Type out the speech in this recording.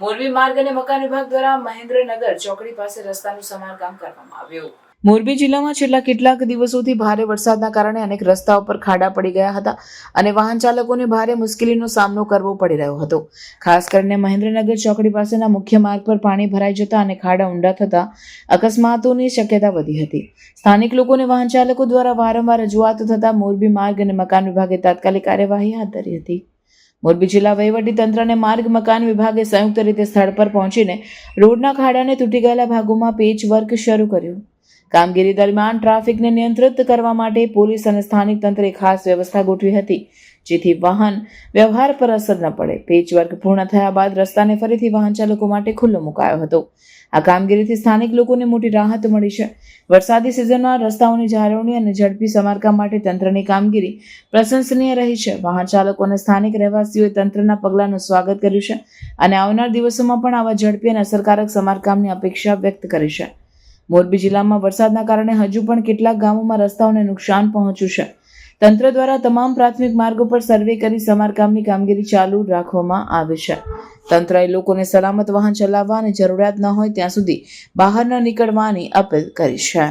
મોરબી માર્ગ અને મકાન વિભાગ દ્વારા મહેન્દ્રનગર ચોકડી પાસે રસ્તાનું સમારકામ કરવામાં આવ્યું। મોરબી જિલ્લામાં છેલ્લા કેટલાક દિવસોથી ભારે વરસાદના કારણે અનેક રસ્તાઓ પર ખાડા પડી ગયા હતા અને વાહન ચાલકોને ભારે મુશ્કેલીનો સામનો કરવો પડી રહ્યો હતો। ખાસ કરીને મહેન્દ્રનગર ચોકડી પાસેના મુખ્ય માર્ગ પર પાણી ભરાઈ જતા અને ખાડા ઊંડા થતા અકસ્માતોની શક્યતા વધી હતી। સ્થાનિક લોકોને વાહન ચાલકો દ્વારા વારંવાર રજૂઆત થતા મોરબી માર્ગ અને મકાન વિભાગે તાત્કાલિક કાર્યવાહી હાથ ધરી હતી। મોરબી જિલ્લા વહીવટી તંત્ર અને માર્ગ મકાન વિભાગે સંયુક્ત રીતે સ્થળ પર પહોંચીને રોડના ખાડાને તૂટી ગયેલા ભાગોમાં પેચ વર્ક શરૂ કર્યું। કામગીરી દરમિયાન ટ્રાફિકને નિયંત્રિત કરવા માટે પોલીસ અને સ્થાનિક તંત્રે ખાસ વ્યવસ્થા ગોઠવી હતી, જેથી વાહન વ્યવહાર પર અસર ન પડે। પેચ વર્ક પૂર્ણ થયા બાદ રસ્તાને ફરીથી વાહન ચાલકો માટે ખુલ્લો મુકાયો હતો। આ કામગીરીથી સ્થાનિક લોકોને મોટી રાહત મળી છે। વરસાદી સિઝનમાં રસ્તાઓની જાળવણી અને ઝડપી સમારકામ માટે તંત્રની કામગીરી પ્રશંસનીય રહી છે। વાહન ચાલકો અને સ્થાનિક રહેવાસીઓએ તંત્રના પગલાંનું સ્વાગત કર્યું છે અને આવનાર દિવસોમાં પણ આવા ઝડપી અને અસરકારક સમારકામની અપેક્ષા વ્યક્ત કરી છે। મોરબી જિલ્લામાં વરસાદના કારણે હજુ પણ કેટલાક ગામોમાં રસ્તાઓને નુકસાન પહોંચ્યું છે। તંત્ર દ્વારા તમામ પ્રાથમિક માર્ગો પર સર્વે કરી સમારકામની કામગીરી ચાલુ રાખવામાં આવી છે। તંત્રએ લોકોને સલામત વાહન ચલાવવા અને જરૂરિયાત ન હોય ત્યાં સુધી બહાર ન નીકળવાની અપીલ કરી છે।